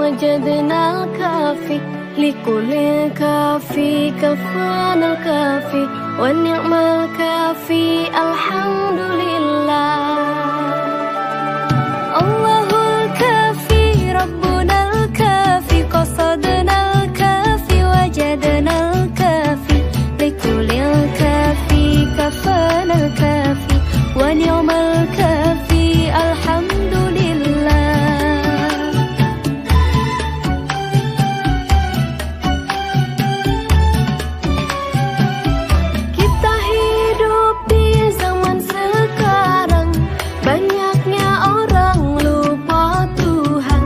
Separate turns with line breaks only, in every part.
وجدنا الكافي لكل كافي كفانا الكافي ونعم الكافي الحمد لله. الله الكافي ربنا الكافي قصدنا الكافي وجدنا الكافي لكل الكافي كفانا الكافي ونعم الكافي الحمد لله. Kita hidup di zaman sekarang, banyaknya orang lupa Tuhan.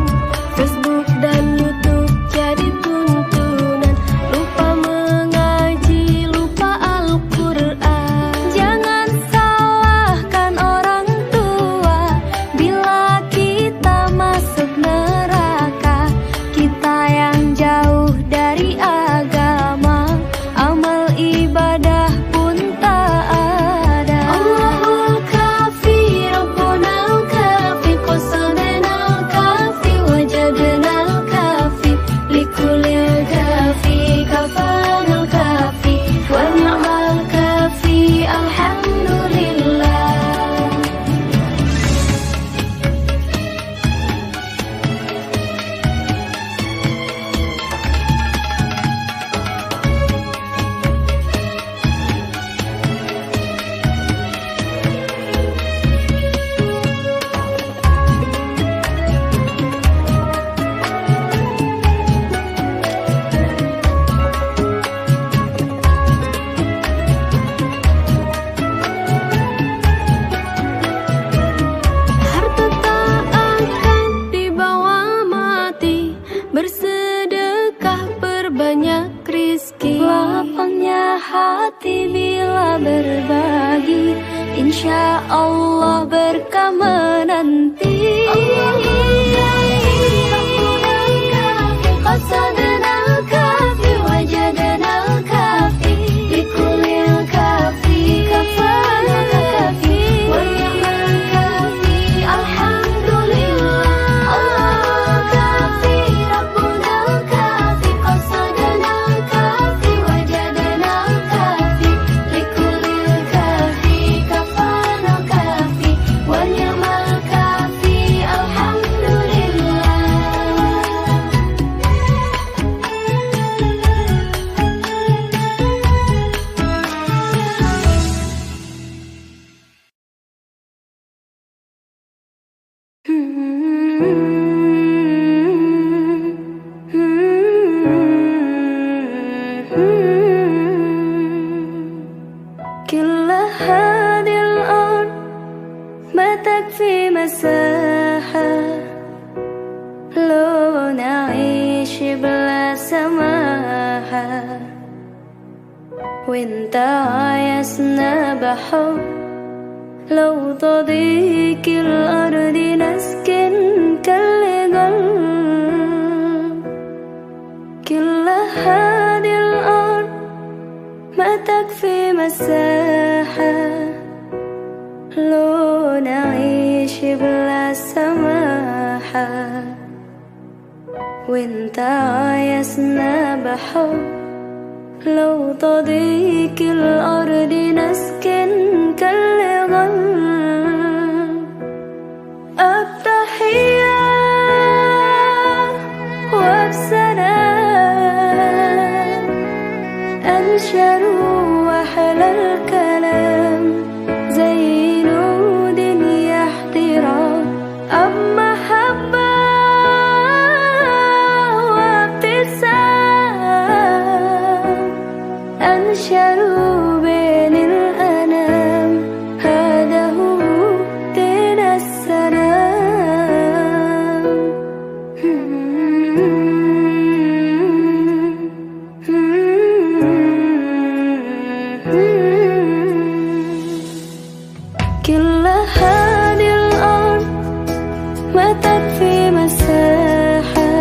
Facebook dan YouTube jadi tuntunan, lupa mengaji, lupa Al-Quran. Jangan salahkan orang tua bila kita masuk neraka. Kita yang jauh dari agama, amal ibadah pun tak ada. Allahul kafi Rabbuna al-kafi qasadana al-kafi wajadana al-kafi likulil kafi kafana al-kafi wa ni'mal kafi alhamdulillah. Harta tak akan dibawa mati, bersedekah perbanyak rizki. Lapangnya hati bila berbagi, insya Allah berkah menanti. Qasadana al-kafi wajadana al-kafi likulil kafi kafana al-kafi wa ni'mal kafi alhamdulillah. Allahul kafi Rabbuna al-kafi qasadana al-kafi wajadana al-kafi likulil kafi kafana al-kafi wa ni'mal kafi alhamdulillah. كل هذه الأرض ما تكفي مساحة لو نعيش بلا سماحة وانت عايزنا بحب لو تضيق الأرض نسكن كالقلب. كل هذه الأرض ما تكفي مساحة لو نعيش بلا سماحة وانت عايزنا بحب لو تضيق الأرض نسكن كالغم. التحية وبسلام أنشر وأحلى الكلام زي نود يحترام أب محبة وابتسام أنشروا بين الأنام هذا هو دين السلام. كل هذه الأرض ما تكفي مساحة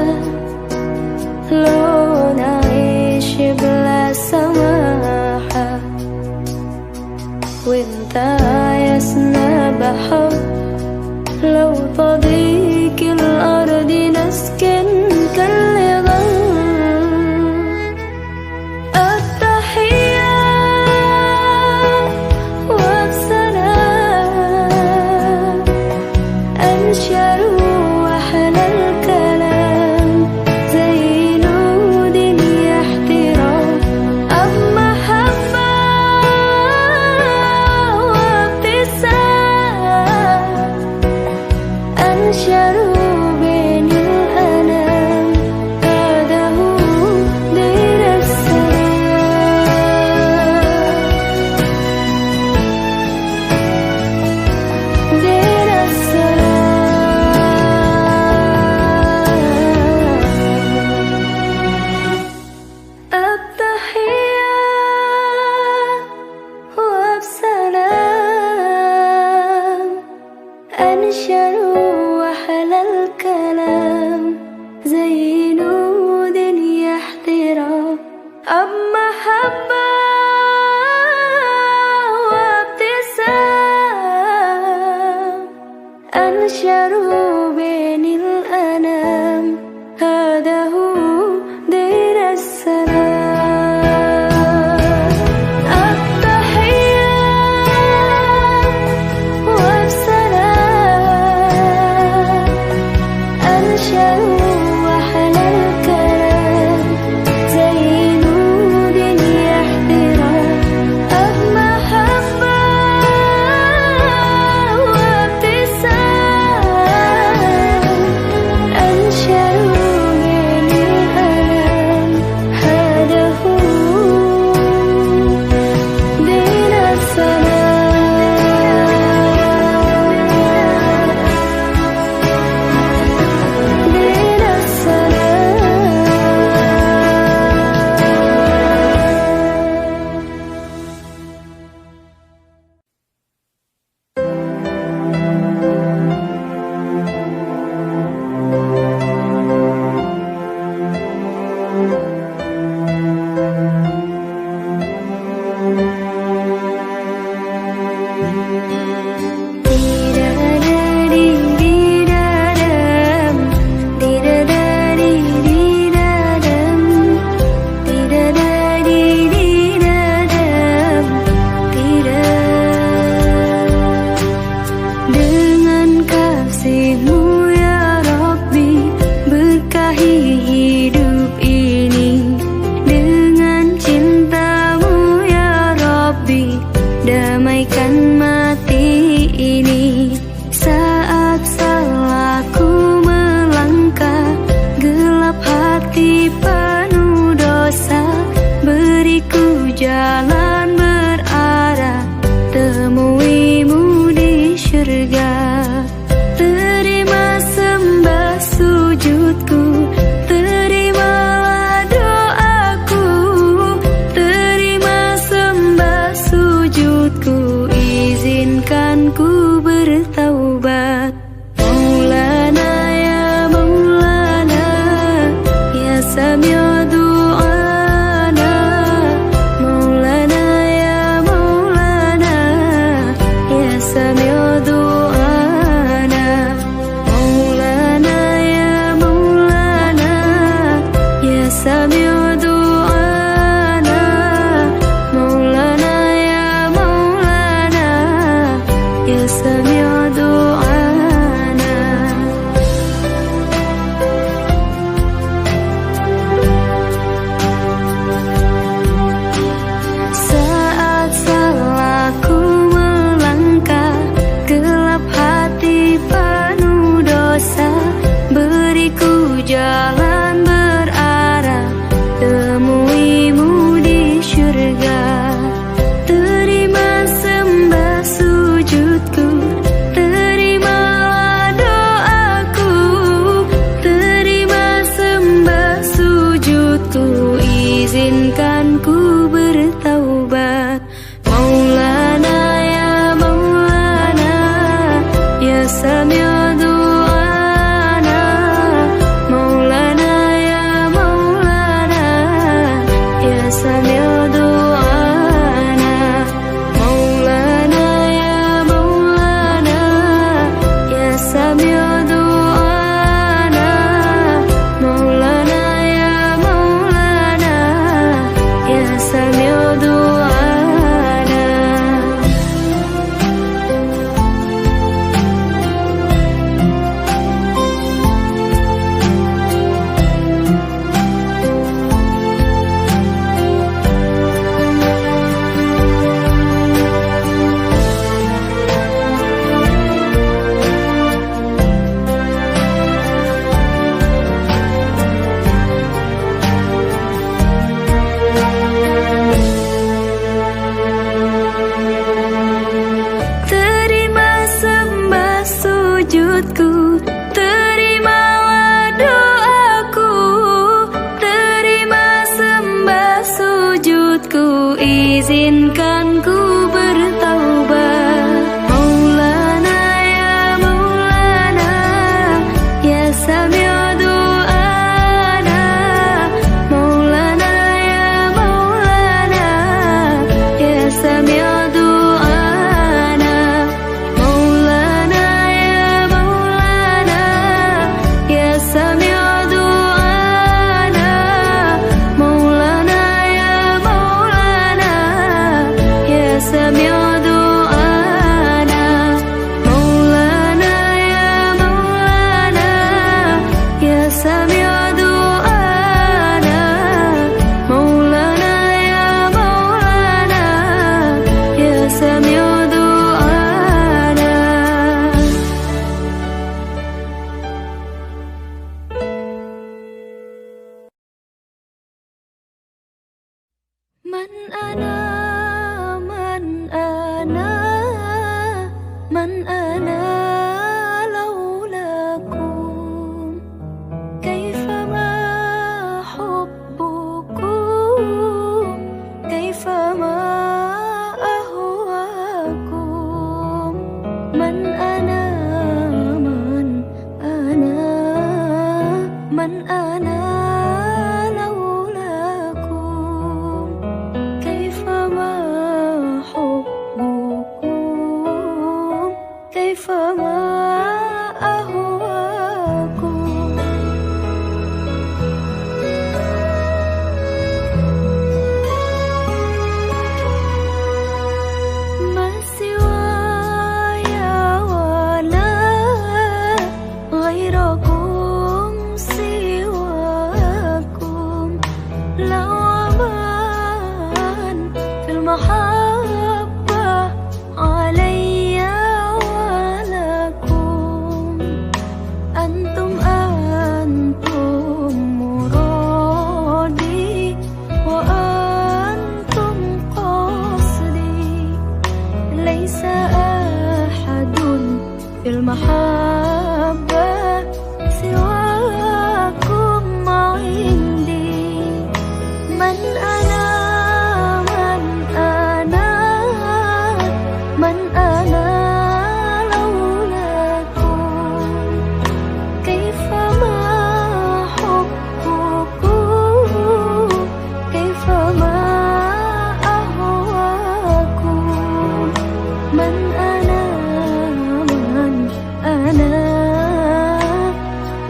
لو نعيش بلا سماحة وانت عايزنا بحب لو تضيق الأرض نسكن bagaikan mati ini. Saat salahku melangkah, gelap hati penuh dosa, beriku jalan berarah, temuimu di syurga. Terima sembah sujudku, terimalah doaku, terima sembah sujudku, izinkan ku bertaubat. Maulana ya Maulana, ya Sami'u du'ana. Maulana ya Maulana, ya Sami'u du'ana. Maulana ya Maulana, ya Sami'u du'ana. Maulana ya Maulana, ya Sami'u du'ana. Saat salahku melangkah, gelap hati penuh dosa, beriku jalan berarah, temuimu di syurga. Terima sembah sujudku, في المحبة سواكم ما عندي. من أنا من أنا من أنا لولاكم. كيفما حبكم كيفما أهواكم. من أنا من أنا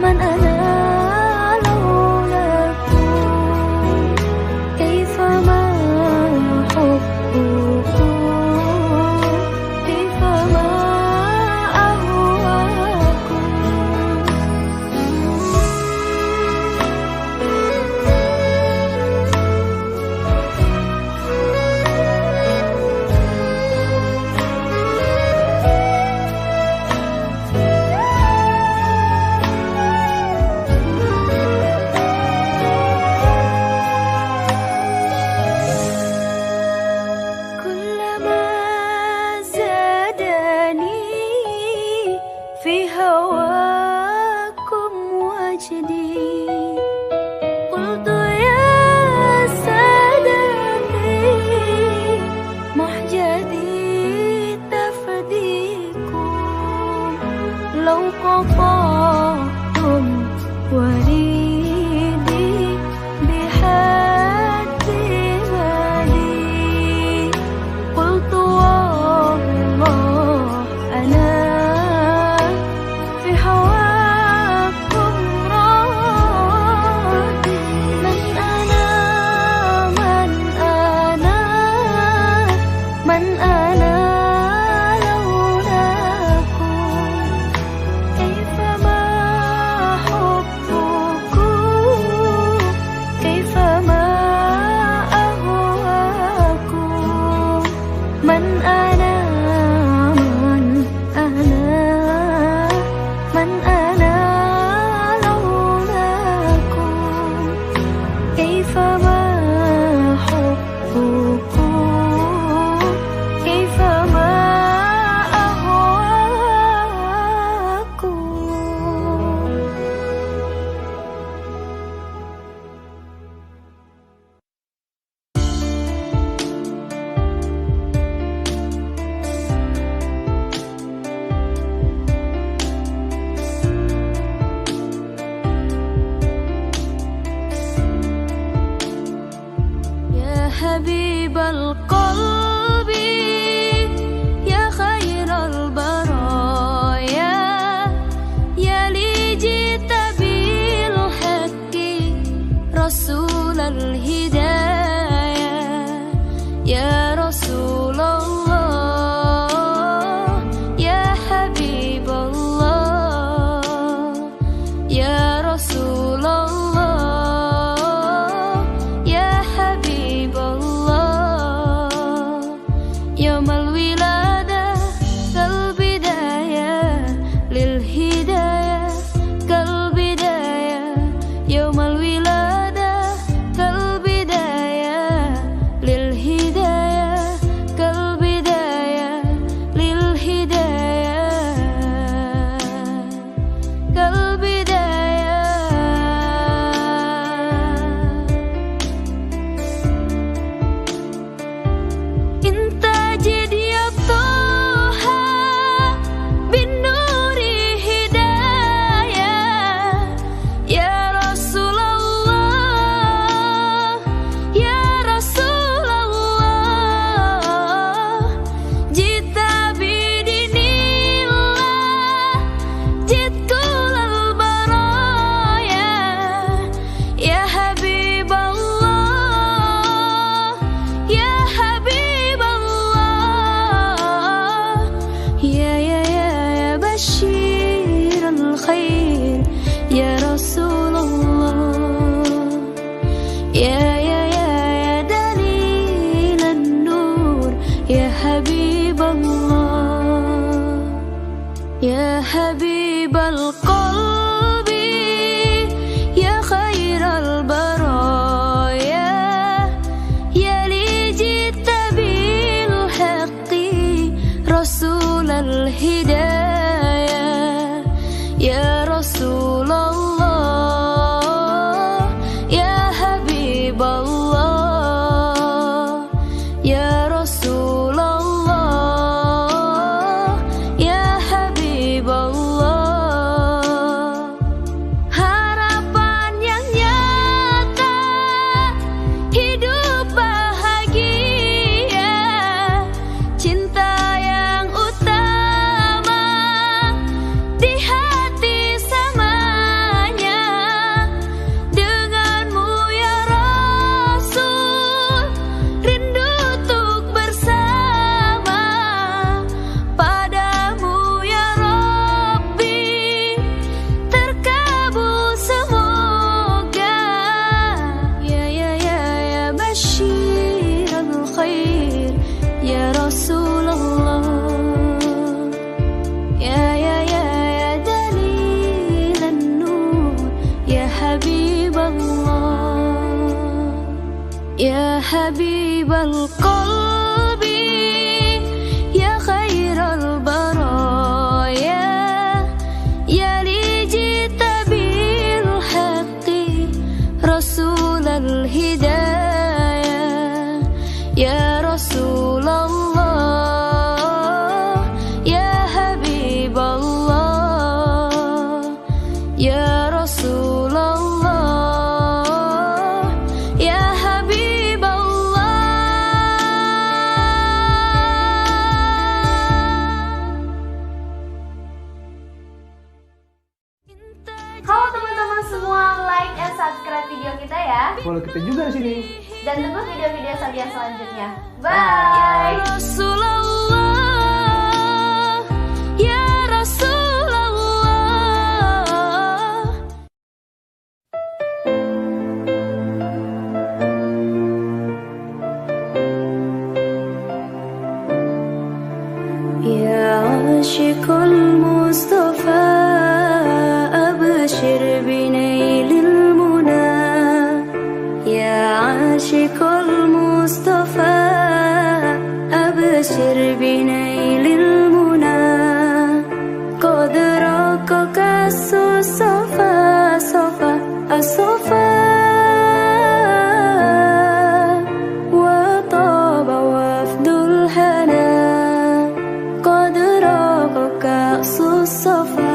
من أنا لولاكم. كيفما حبكم كيفما أهواكم. كلما زادني في هواكم وجدي قلت يا سادتي محجتي تفديكم. لو قطعتم وريدي بحد مالي قلت والله أنا في هواكم راضي. من أنا من أنا من أنا لولاكم. كيفما حبكم كيفما أهواكم. من أنا من أنا من أنا لولاكم. كيفما حبكم كيفما أهواكم. يا حبيب القلب يا خير البرايا يا لي جئت بالحق رسول الهدايا. يا رسول الله يا حبيب الله يا رسول الله يا حبيب الله. يوم الولادة كالبداية للهداية كالبداية. يوم الولادة كالبداية للهداية كالبداية للهداية كالبداية. انت جد يا طه بالنور هداية. يا رسول الله يا رسول الله جئت بدين الله جئت كل البرايا. يا حبيب الله يا حبيب الله يا بشير الخير يا رسول الله. يا دليل النور يا حبيب الله. يا حبيب القلب يا خير البرايا يا لي جئت بالحق رسول الهداية. Rasulullah. Ya dalilan nur, ya Habiballah, ya Habibal qalbi, ya khairal baraya, ya li jita bil haqqi Rasulal hidayah. Ya Rasulullah, ya Habiballah, ya Rasulullah, ya Habiballah.
Halo teman-teman semua, like and subscribe video kita ya.
Follow kita juga di sini.
Dan tunggu video-video Sabian selanjutnya.
Ya
Bye.
Rasulullah, ya Rasulullah. Ya Ashiqul Mustafa, abshir binailil muna. Ya Ashiqul Mustafa, abshir binailil muna. Qad raqaka as-safa, safa, as-safa, wa taba wafdul hana. Qad raqaka as-safa,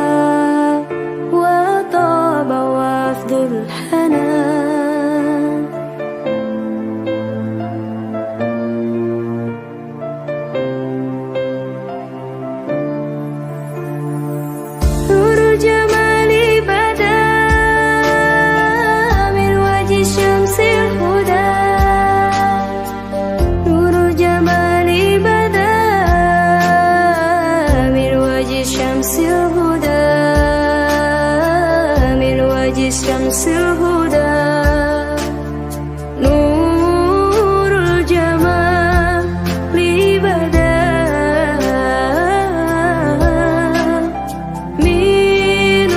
wa taba wafdul hana. جمالي بدا من وجه شمس الهدى. نور جمالي بدا من وجه شمس الهدى، من وجه شمس الهدى. نور الجمال بدا من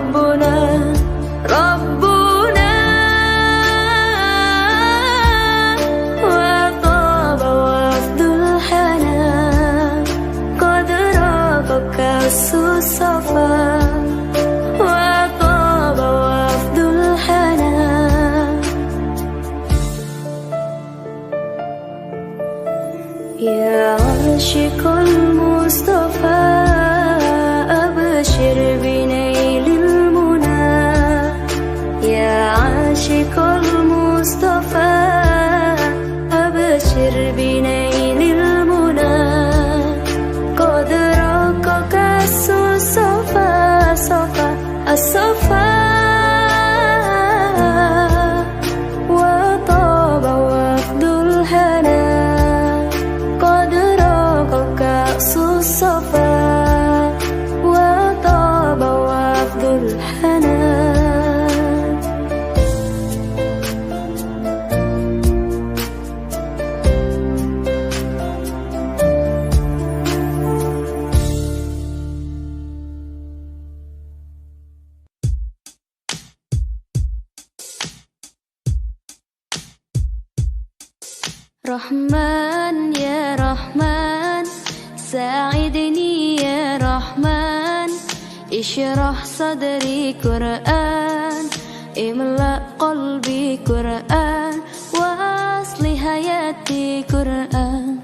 ربنا ربنا وطاب وفد الحنان قد رافق الصفا وطاب وفد الحنان يا عاشق المصطفى أبشر بنيل المنى يا عاشق المصطفى أبشر بنيل المنى قد رقك الصفا صفا الصفا وطاب وفد الهنا قد رقك الصفا وطاب وفد الهنا رحمن يا رحمن ساعدني يا رحمن اشرح صدري قرآن املأ قلبي قرآن واصلح حياتي قرآن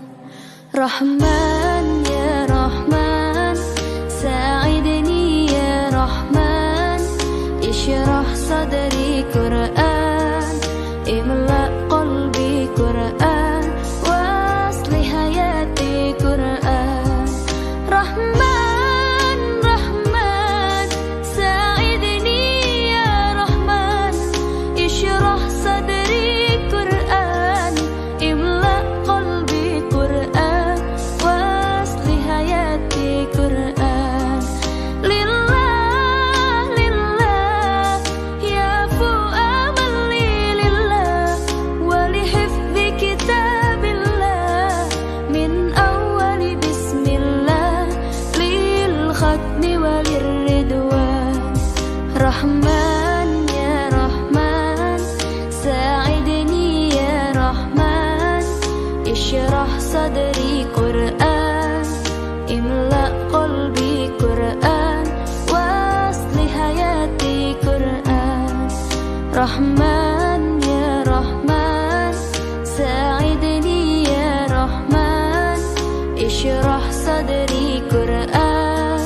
رحمن يا رحمن ساعدني يا رحمن اشرح صدري قرآن املأ قلبي قرآن قرآن رحمن رحمن ساعدني يا رحمن اشرح صدري قرآن املأ قلبي قرآن واصلح حياتي قرآن لله لله يا فؤاد لي لله ولحفظ كتاب الله من أول بسم الله للختم وللردوان رحمن يا رحمن ساعدني يا رحمن اشرح صدري قرآن املأ قلبي قرآن واصلح حياتي قرآن رحمن يا رحمن ساعدني يا رحمن اشرح صدري قرآن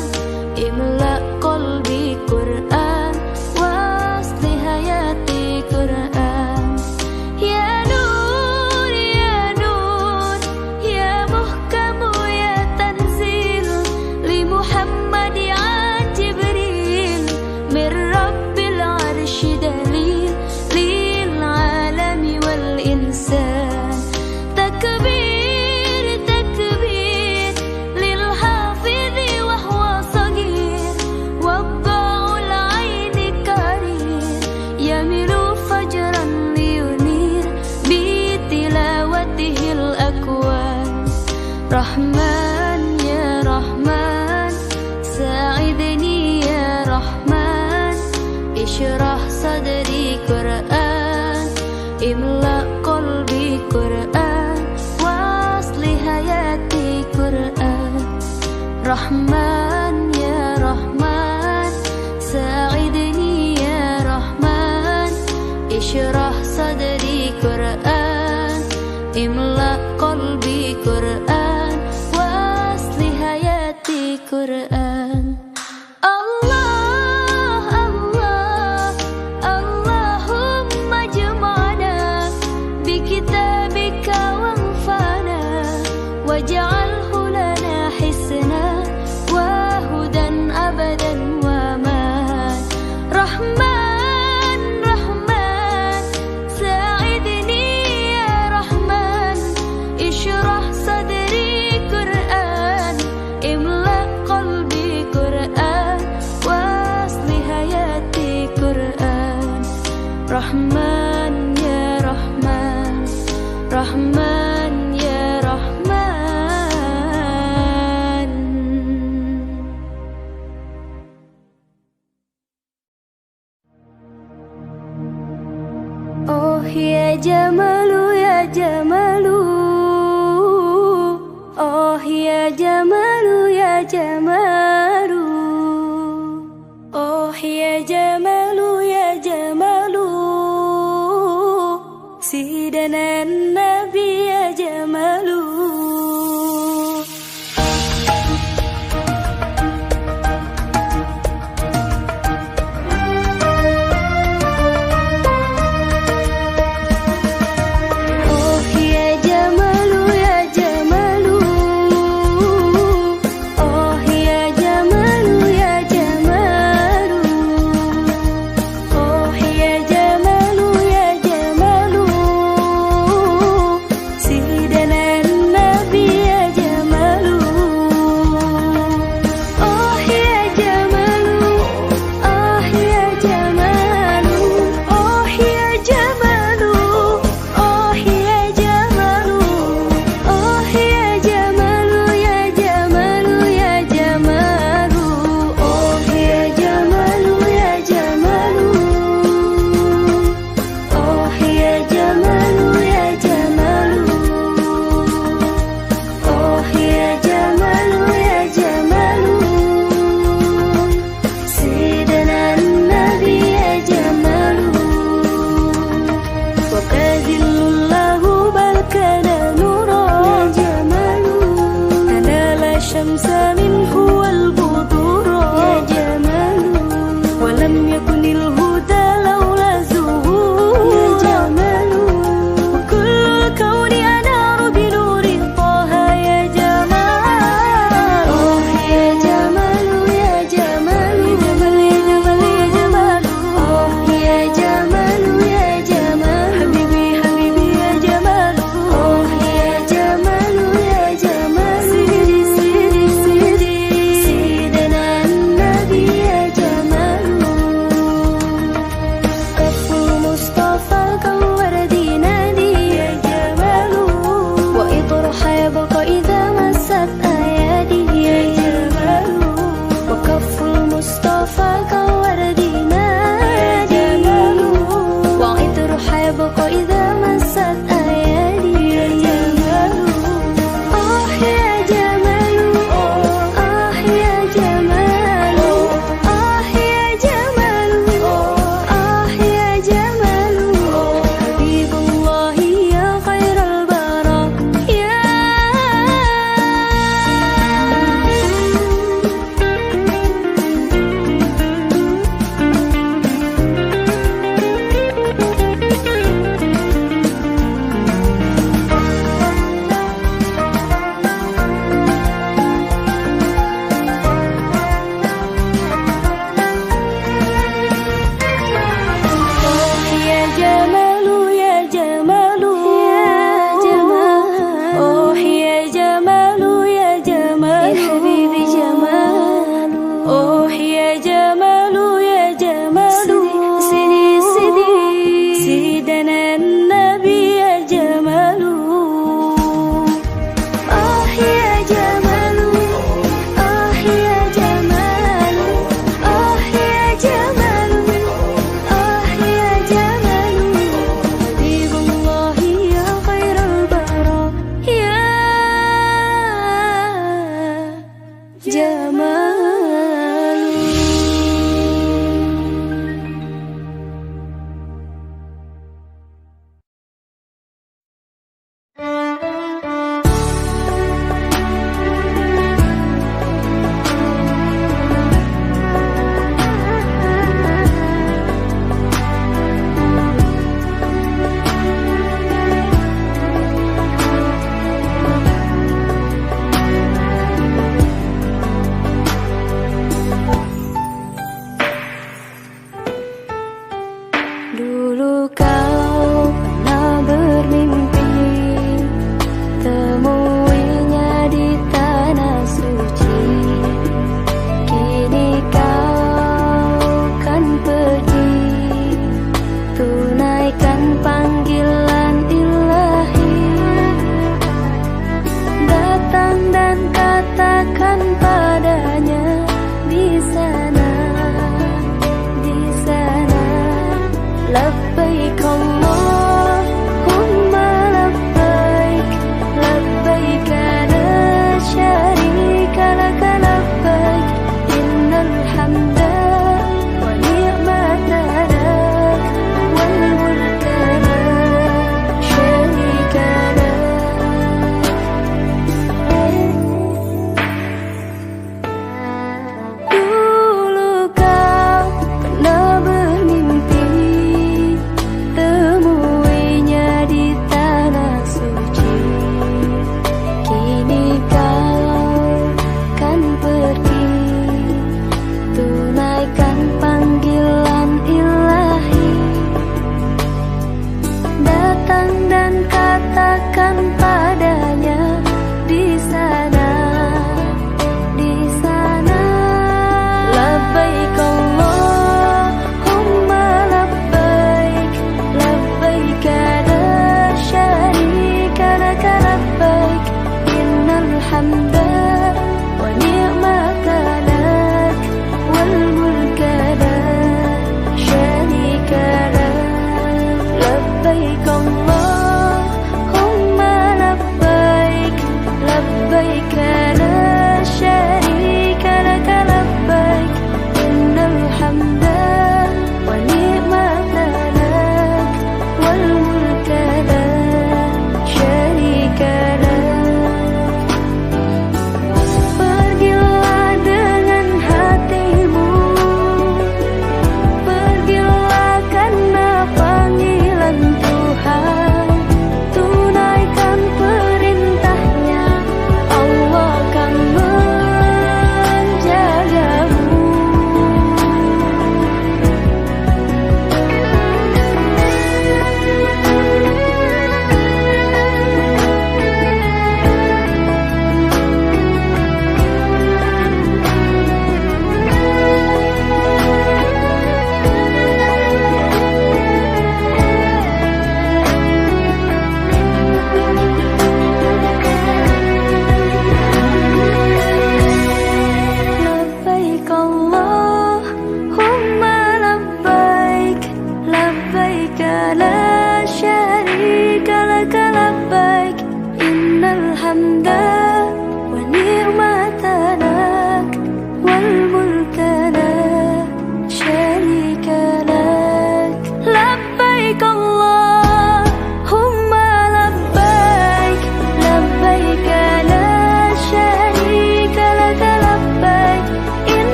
املأ قلبي قرآن واصلح حياتي قرآن يا نور يا نور يا محكم يا تنزيل لمحمد عن جبريل من رب العرش دليل للعالم والإنسان تكبير تكبير للحافظ وهو صغير وضاع العين كرير يميل فجرا لينير بتلاوته الأكوان رحمن يا رحمن ساعدني يا رحمن اشرح صدري قرآن املأ قلبي قرآن واصلح حياتي قرآن رحمن يا رحمن ساعدني يا رحمن اشرح صدري قرآن املأ قلبي قرآن واصلح حياتي قرآن الله الله اللهم اجمعنا بكتابك وانفعنا واجعله لنا حسنا ya Jamalu ya Jamalu, oh ya Jamalu ya Jamalu, oh ya Jamalu ya Jamalu, Sidana Nabi ya Jamalu.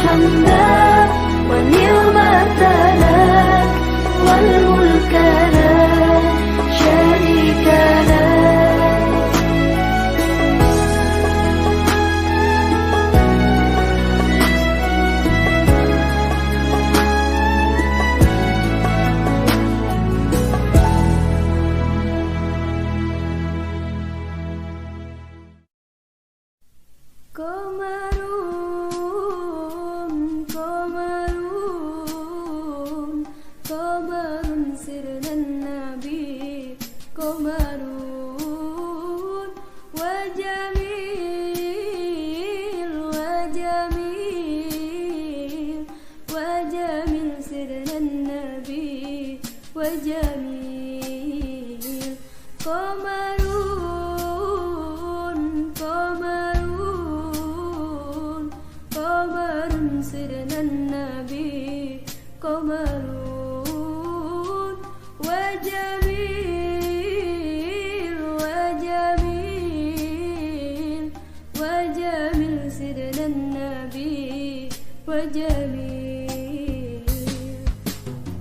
الحمد والنعمة لك والملك لا شريك لك. Qamarun, qamarun, qamarun sirna nabi, qamarun wa jamil, wa jamil, wa jamil sirna nabi, wa jamil. Qamarun, qamarun, qamarun sirna nabi, qamarun wa jamil, wa jamil, wa jamil sirna nabi, wa jamil.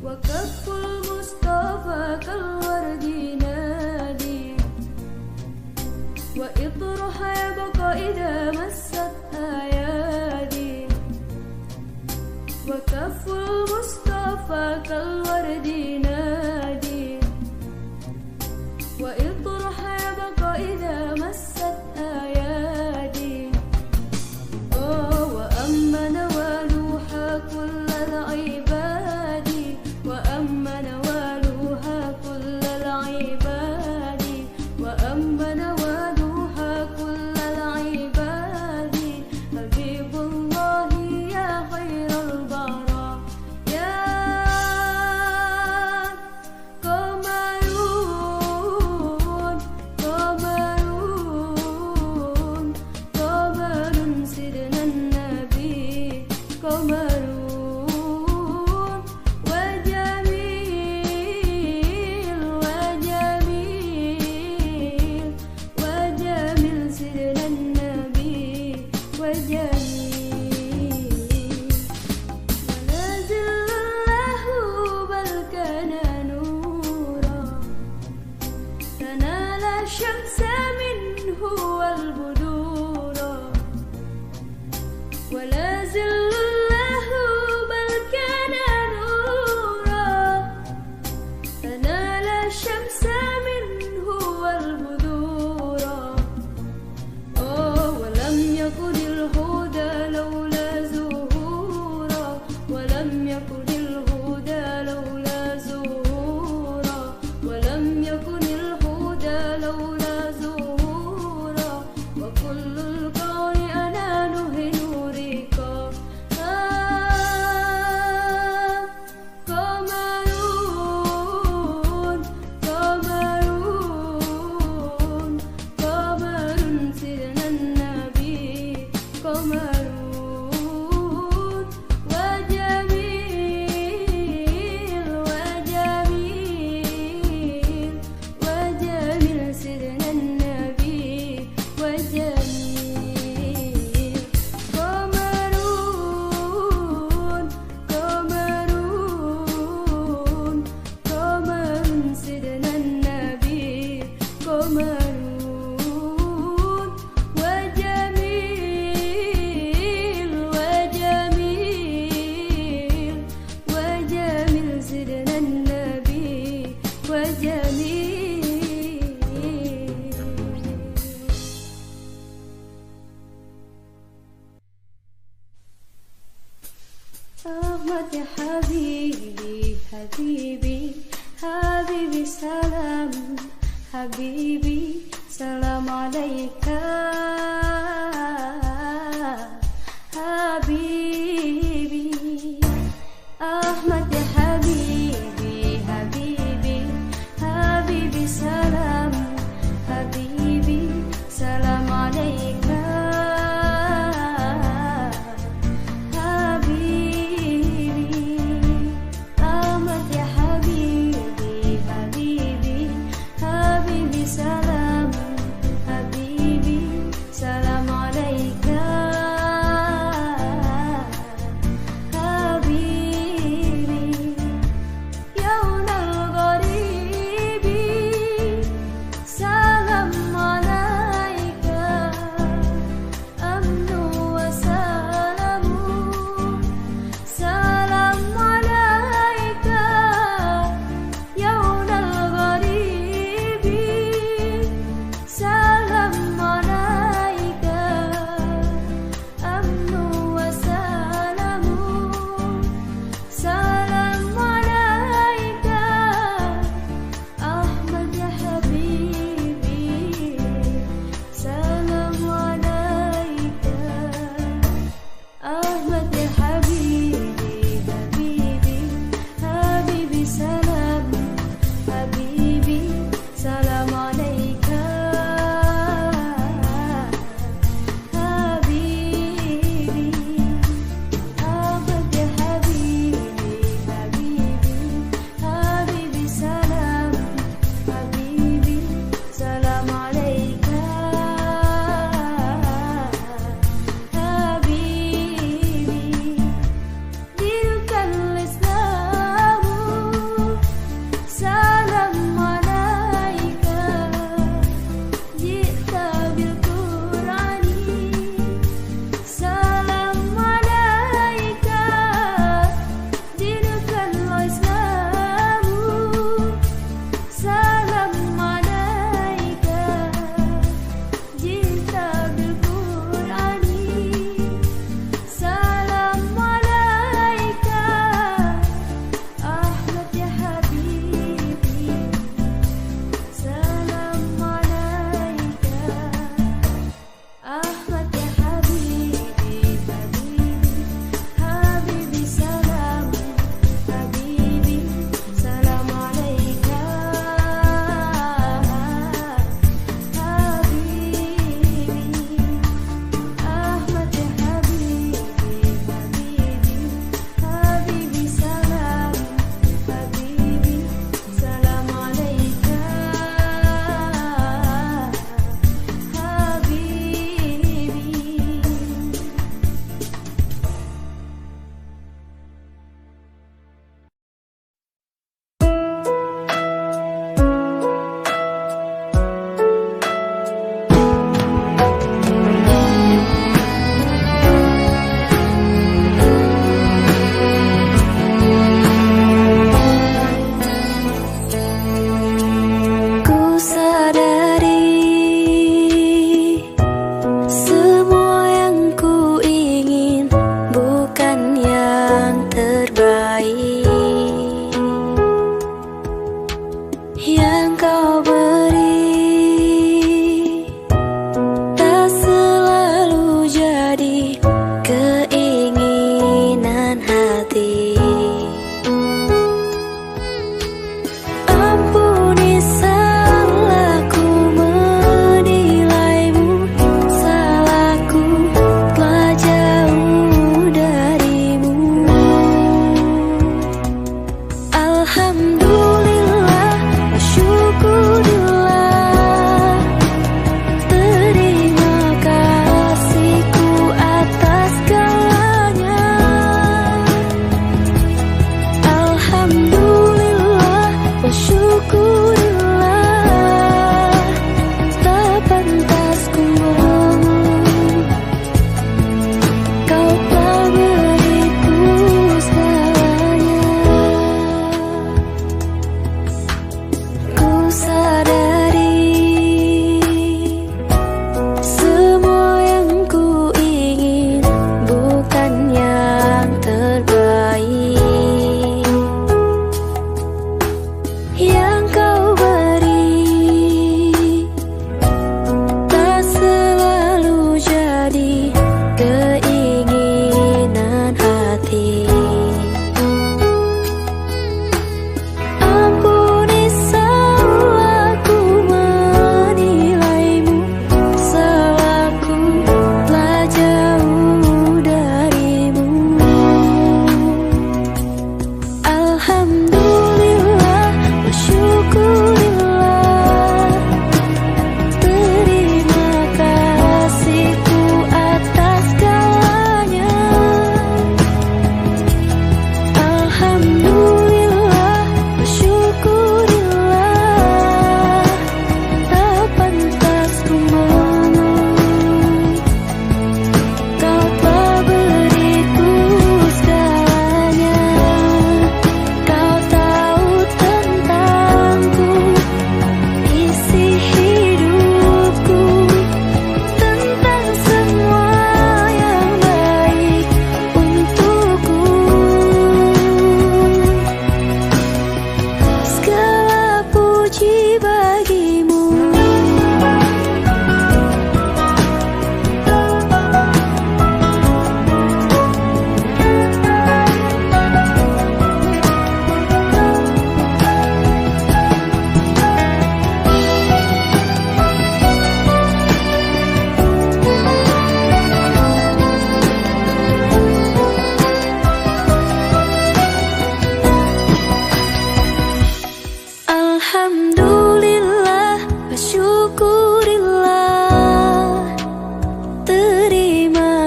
Wa kafful mustafa kal wardi nadi, wa itraha yabqa idha massat ayadi. Wa kafful mustafa kal wardi nadi, wa itraha yabqa idha massat ayadi. Oh, wa amma nawaluha kullal ibadi, wa amma nawaluha kullal ibadi, wa amma nawaluha kullal ibadi. Habibullahi ya khairal bara, ya qamarun, qamarun, qamarun sirna nabi, qamarun wa jamil, wa jamil, wa jamil sirna nabi, wa jamil. Wanazillahu bal kana nura, tanala syamsa minhu wal budura. ولا زل الله بل كان نورا، تنال الشمس منه والبذورا. ولم يكن الهدى لولا زهورا، ولم يكن الهدى لولا زهورا، ولم يكن الهدى لولا زهورا. وكل الكون أنانه نورك. قمرون، قمرون، قمر سيدنا النبي، قمرون وجميل، وجميل، وجميل سيدنا النبي، وجميل. قمرون، قمرون، قمر سيدنا النبي، قمرون وجميل، وجميل، وجميل سيدنا النبي، وجميل. أحمد يا حبيبي، حبيبي، حبيبي سلام، حبيبي سلام عليك حبيبي. أحمد يا حبيبي، حبيبي، حبيبي سلام، حبيبي سلام عليك حبيبي. أحمد يا حبيبي، حبيبي، حبيبي سلام، حبيبي سلام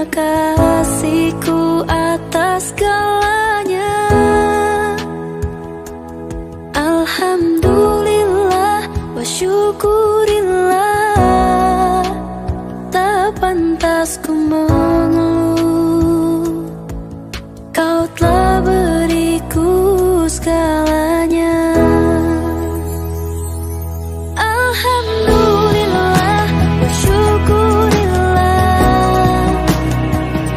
kasihku atas segalanya. Alhamdulillah wa syukurillah, tak pantas ku mengeluh, kau telah beriku segalanya. Alhamdulillah wa syukurillah,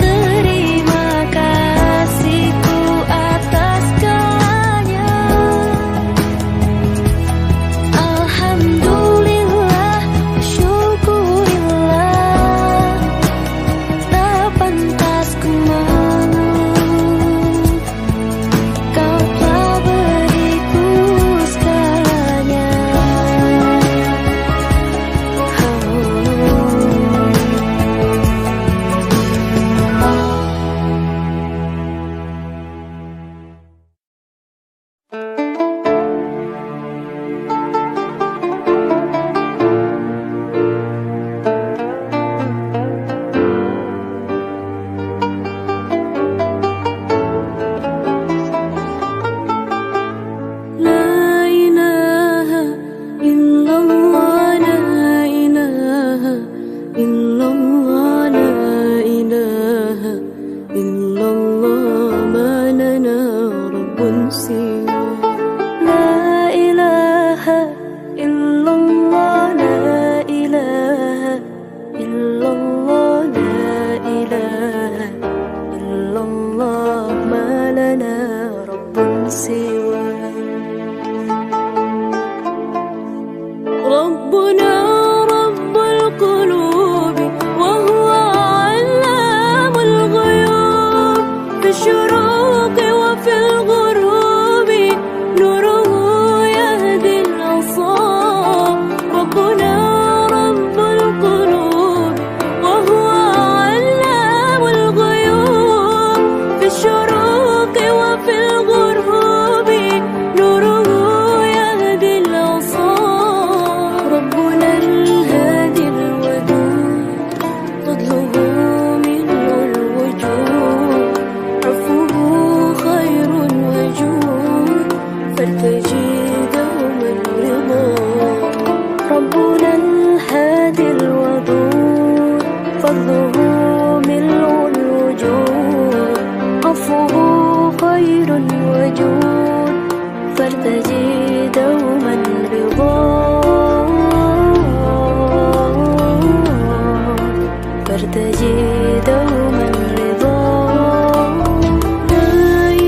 terima kasihku atas segalanya. Alhamdulillah wa syukurillah, tak pantas ku mengeluh, kau telah beriku segalanya. La ilaha illallah, la ilaha illallah, la ilaha illallah, ma lana rabbun siwa. La ilaha illallah, la ilaha illallah, la ilaha illallah, ma lana rabbun siwa. ربنا رب القلوب وهو علام الغيوب، في الشروق وفي الغروب نوره يهدي الأصاب. ربنا رب القلوب وهو علام الغيوب، في الشروق وفي الغروب نوره يهدي الأصاب. ربنا الهادي الودود، فضله ملء الوجود، عفوه خير وجود، فارتجي دوما الرضا. ربنا الهادي الودود، فضله ملء الوجود، عفوه خير وجود، فارتجي دوما رضا. فارتجي دوما رضا. لا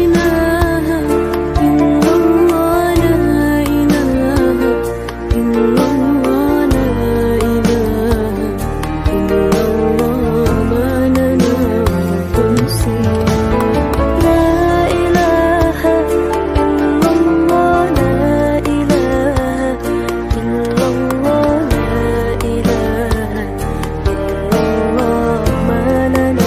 إله إلا الله، لا إله إلا الله، لا إله إلا الله، ما لنا رب سواه. لا إله إلا الله، لا إله إلا الله، لا إله إلا الله، ما لنا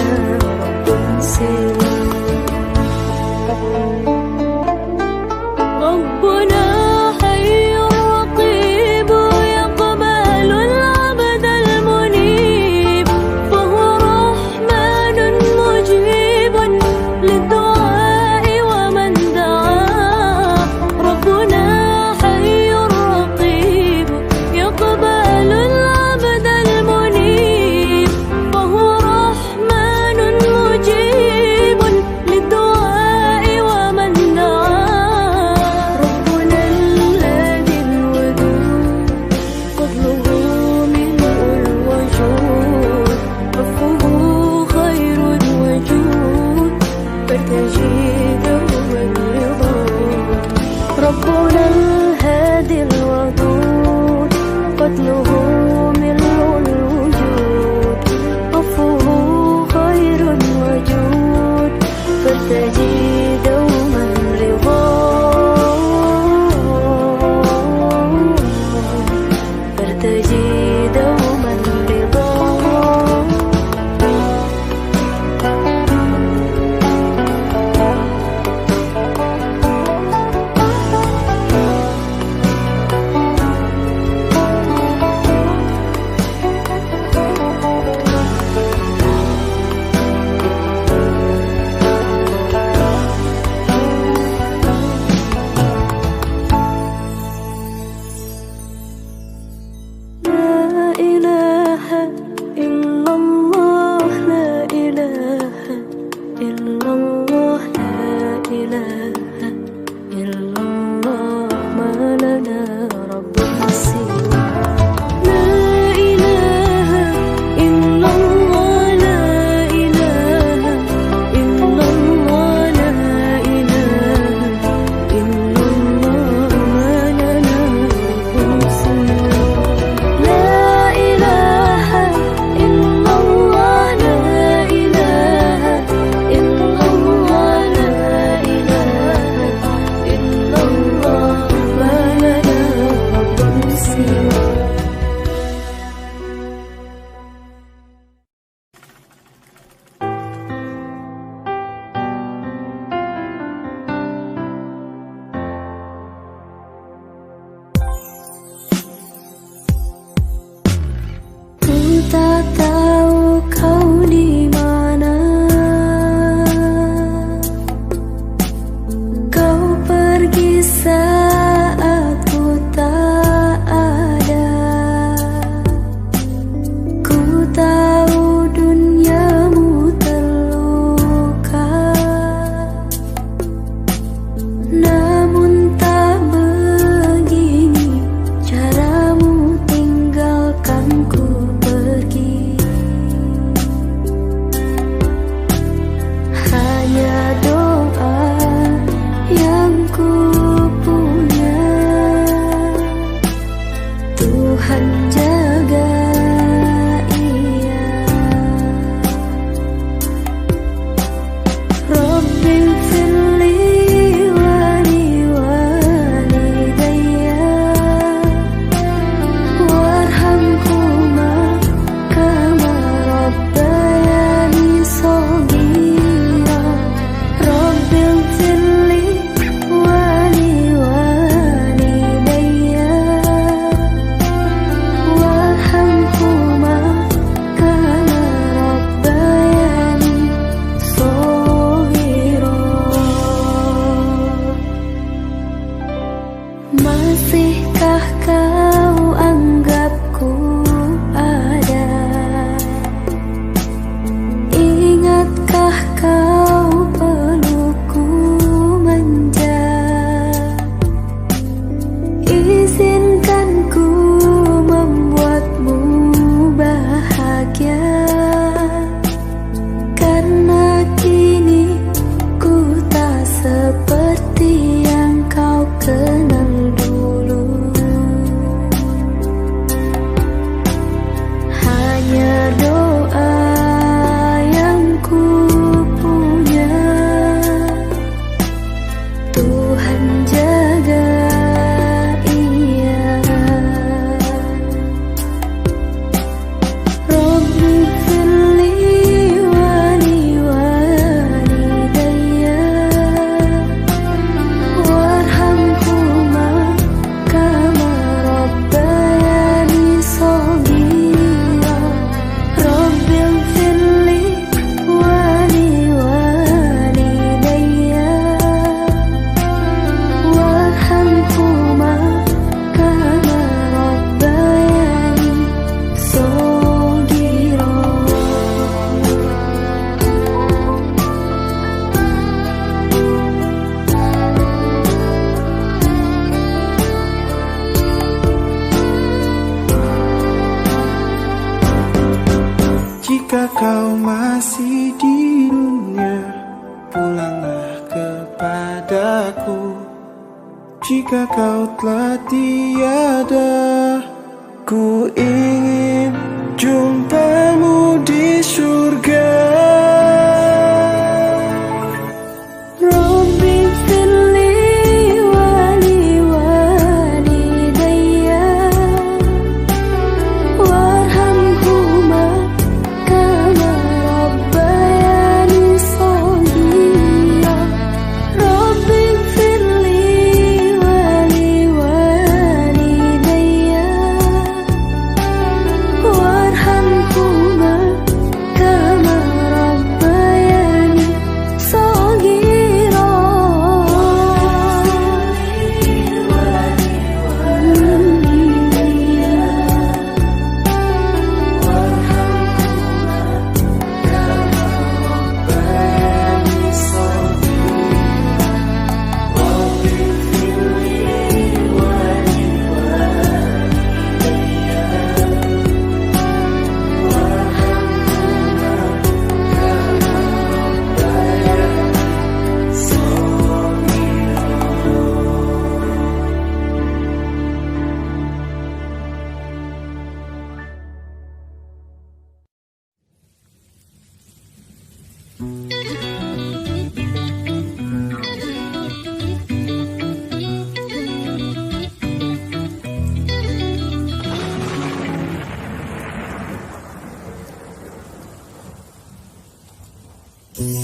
Jika kau masih di dunia, pulanglah kepadaku. Jika kau telah tiada, ku ingin jumpamu di surga.
Rabbi firli wali walidayya warhamhuma kama rabbayani shaghira. Rabbi firli wali walidayya warhamhuma kama rabbayani shaghira.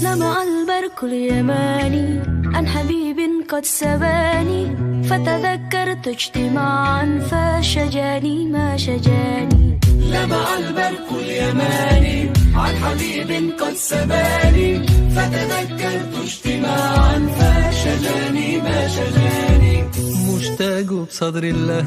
لمع البرق اليماني عن حبيب قد سباني فتذكرت اجتماعا فشجاني ما شجاني.
لمع البرق اليماني عن حبيب قد سباني فتذكرت اجتماعا فشجاني ما شجاني. مشتاق بصدر الله